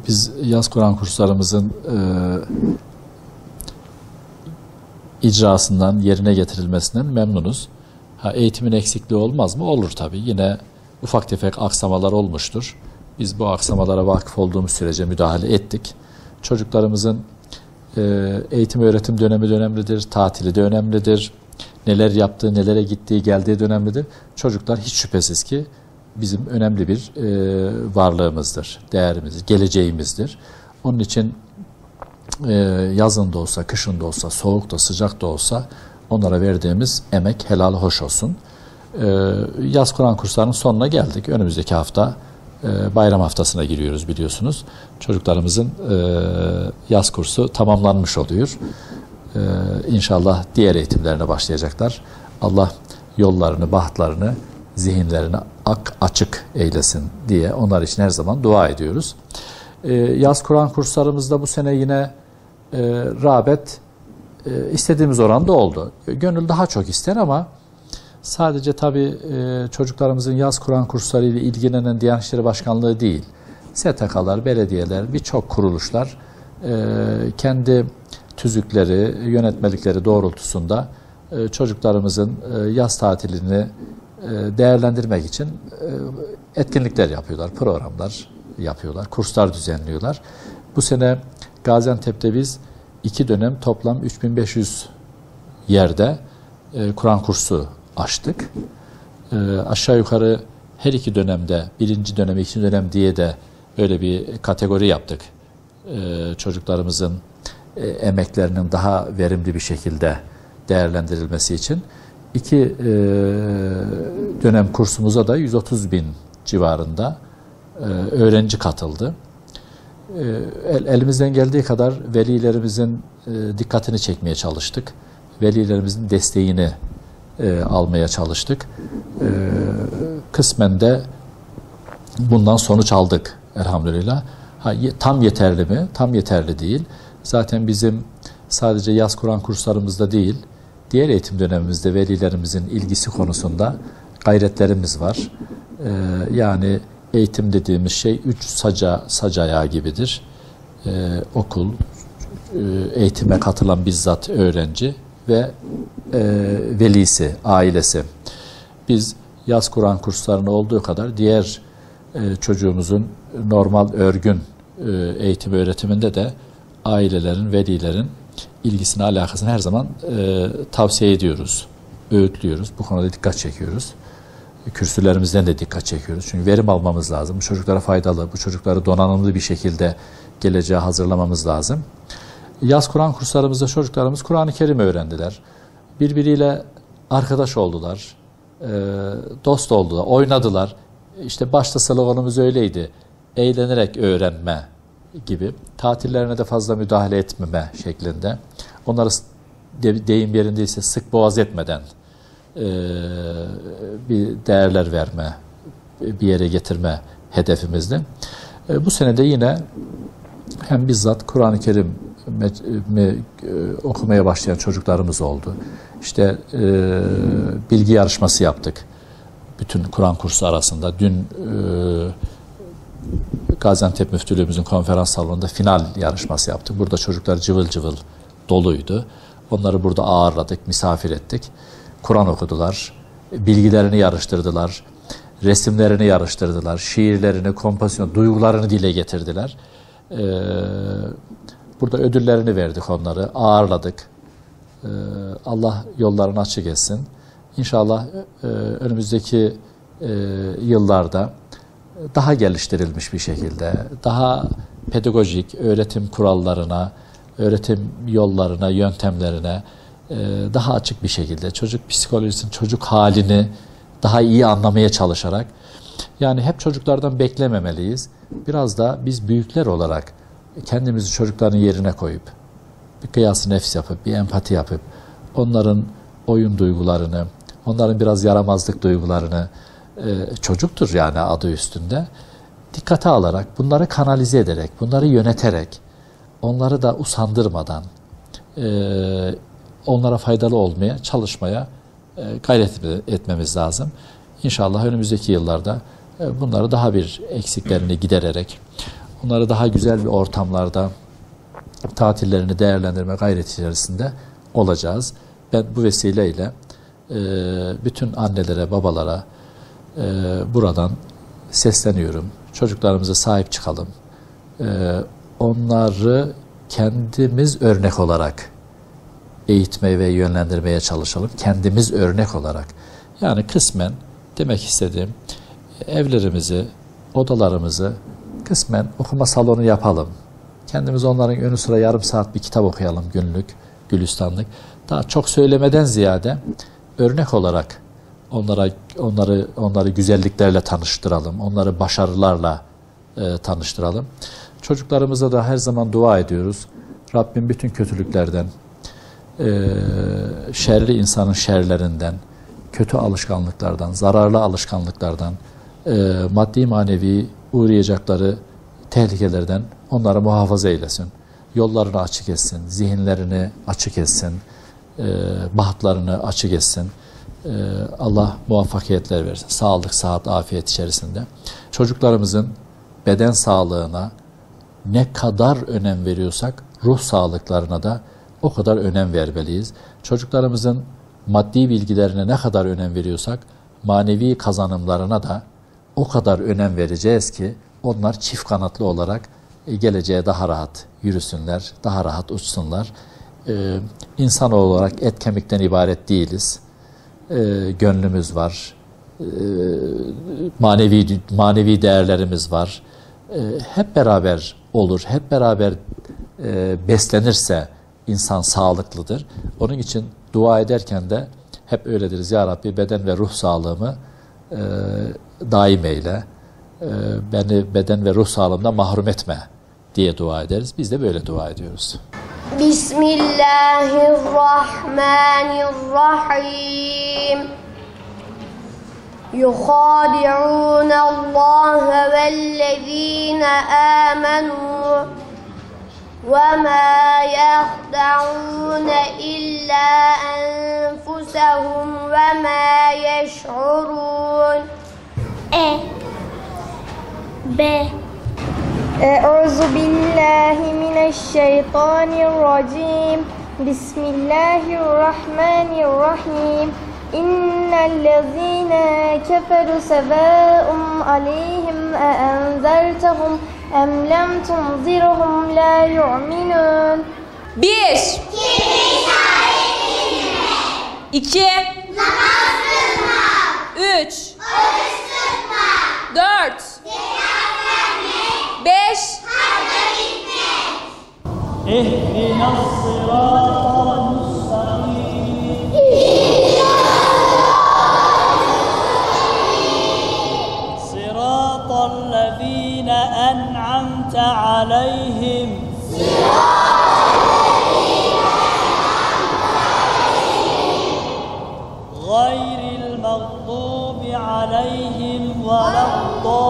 Biz yaz Kur'an kurslarımızın icrasından, yerine getirilmesinden memnunuz. Eğitimin eksikliği olmaz mı? Olur tabii. Yine ufak tefek aksamalar olmuştur. Biz bu aksamalara vakıf olduğumuz sürece müdahale ettik. Çocuklarımızın eğitim öğretim dönemi de önemlidir, tatili de önemlidir. Neler yaptığı, nelere gittiği, geldiği de önemlidir. Çocuklar hiç şüphesiz ki bizim önemli bir varlığımızdır, değerimizdir, geleceğimizdir. Onun için yazın da olsa, kışın da olsa, soğuk da, sıcak da olsa onlara verdiğimiz emek helal hoş olsun. Yaz Kur'an kurslarının sonuna geldik. Önümüzdeki hafta bayram haftasına giriyoruz biliyorsunuz. Çocuklarımızın yaz kursu tamamlanmış oluyor. İnşallah diğer eğitimlerine başlayacaklar. Allah yollarını, bahtlarını, zihinlerini açık eylesin diye onlar için her zaman dua ediyoruz. Yaz Kur'an kurslarımızda bu sene yine rağbet istediğimiz oranda oldu. Gönül daha çok ister ama sadece tabii çocuklarımızın yaz Kur'an kursları ile ilgilenen Diyanet İşleri Başkanlığı değil, STK'lar, belediyeler, birçok kuruluşlar kendi tüzükleri, yönetmelikleri doğrultusunda çocuklarımızın yaz tatilini değerlendirmek için etkinlikler yapıyorlar, programlar yapıyorlar, kurslar düzenliyorlar. Bu sene Gaziantep'te biz 2 dönem toplam 3500 yerde Kur'an kursu açtık. Aşağı yukarı her 2 dönemde, 1. dönem, 2. dönem diye de öyle bir kategori yaptık. Çocuklarımızın emeklerinin daha verimli bir şekilde değerlendirilmesi için. 2 dönem kursumuza da 130 bin civarında öğrenci katıldı. Elimizden geldiği kadar velilerimizin dikkatini çekmeye çalıştık. Velilerimizin desteğini almaya çalıştık. Kısmen de bundan sonuç aldık elhamdülillah. Tam yeterli mi? Tam yeterli değil. Zaten bizim sadece yaz Kur'an kurslarımızda değil, diğer eğitim dönemimizde velilerimizin ilgisi konusunda gayretlerimiz var. Yani eğitim dediğimiz şey 3 sac ayağı gibidir. Okul, eğitime katılan bizzat öğrenci ve velisi, ailesi. Biz yaz Kur'an kurslarında olduğu kadar diğer çocuğumuzun normal örgün eğitim öğretiminde de ailelerin, velilerin ilgisine, alakasını her zaman tavsiye ediyoruz, öğütlüyoruz. Bu konuda dikkat çekiyoruz. Kürsülerimizden de dikkat çekiyoruz. Çünkü verim almamız lazım. Bu çocuklara faydalı, bu çocukları donanımlı bir şekilde geleceğe hazırlamamız lazım. Yaz Kur'an kurslarımızda çocuklarımız Kur'an-ı Kerim öğrendiler. Birbiriyle arkadaş oldular, dost oldular, oynadılar. İşte başta sloganımız öyleydi. Eğlenerek öğrenme gibi. Tatillerine de fazla müdahale etmeme şeklinde. Onları deyim yerindeyse sık boğaz etmeden bir değerler verme, bir yere getirme hedefimizdi. Bu sene de yine hem bizzat Kur'an-ı Kerim okumaya başlayan çocuklarımız oldu. İşte bilgi yarışması yaptık. Bütün Kur'an kursu arasında. Dün Gaziantep Müftülüğümüzün konferans salonunda final yarışması yaptık. Burada çocuklar cıvıl cıvıl doluydu. Onları burada ağırladık, misafir ettik. Kur'an okudular, bilgilerini yarıştırdılar, resimlerini yarıştırdılar, şiirlerini, kompozisyon, duygularını dile getirdiler. Burada ödüllerini verdik onları, ağırladık. Allah yollarını açık etsin. İnşallah önümüzdeki yıllarda daha geliştirilmiş bir şekilde, daha pedagojik öğretim kurallarına, öğretim yollarına, yöntemlerine daha açık bir şekilde çocuk psikolojisinin, çocuk halini daha iyi anlamaya çalışarak, yani hep çocuklardan beklememeliyiz. Biraz da biz büyükler olarak kendimizi çocukların yerine koyup bir kıyas-ı nefs yapıp, bir empati yapıp onların oyun duygularını, onların biraz yaramazlık duygularını, çocuktur yani adı üstünde, dikkate alarak, bunları kanalize ederek, bunları yöneterek, onları da usandırmadan onlara faydalı olmaya, çalışmaya gayret etmemiz lazım. İnşallah önümüzdeki yıllarda bunları daha bir eksiklerini gidererek onları daha güzel bir ortamlarda tatillerini değerlendirme gayreti içerisinde olacağız. Ben bu vesileyle bütün annelere, babalara buradan sesleniyorum. Çocuklarımıza sahip çıkalım. Onları kendimiz örnek olarak eğitmeye ve yönlendirmeye çalışalım. Kendimiz örnek olarak. Yani kısmen demek istediğim evlerimizi, odalarımızı kısmen okuma salonu yapalım. Kendimiz onların önü sıra yarım saat bir kitap okuyalım günlük, gülistanlık. Daha çok söylemeden ziyade örnek olarak onları güzelliklerle tanıştıralım. Onları başarılarla tanıştıralım. Çocuklarımıza da her zaman dua ediyoruz. Rabbim bütün kötülüklerden, şerli insanın şerlerinden, kötü alışkanlıklardan, zararlı alışkanlıklardan, maddi manevi uğrayacakları tehlikelerden onları muhafaza eylesin. Yollarını açık etsin, zihinlerini açık etsin, bahtlarını açık etsin. Allah muvaffakiyetler versin. Sağlık, sıhhat, afiyet içerisinde. Çocuklarımızın beden sağlığına ne kadar önem veriyorsak ruh sağlıklarına da o kadar önem vermeliyiz. Çocuklarımızın maddi bilgilerine ne kadar önem veriyorsak manevi kazanımlarına da o kadar önem vereceğiz ki onlar çift kanatlı olarak geleceğe daha rahat yürüsünler, daha rahat uçsunlar. İnsan olarak et kemikten ibaret değiliz. Gönlümüz var, manevi değerlerimiz var. Hep beraber olur, hep beraber beslenirse insan sağlıklıdır. Onun için dua ederken de hep öyle deriz. Ya Rabbi beden ve ruh sağlığımı daim eyle. Beni beden ve ruh sağlığımdan mahrum etme diye dua ederiz. Biz de böyle dua ediyoruz. Bismillahirrahmanirrahim. يخادعون الله والذين آمنوا وما يخدعون إلا أنفسهم وما يشعرون. أعوذ بالله من الشيطان الرجيم. بسم الله الرحمن الرحيم. إن الذين كفروا سواء عليهم أأنذرتهم أم لم تنذرهم لا يؤمنون. 1 2 Namaz kılma, 3 oruç tutma, 4 zekat vermek, 5 hacca gitmek. اهدنا الصراط المستقيم صراط الذين أنعمت عليهم غير المغضوب عليهم ولا الضالين.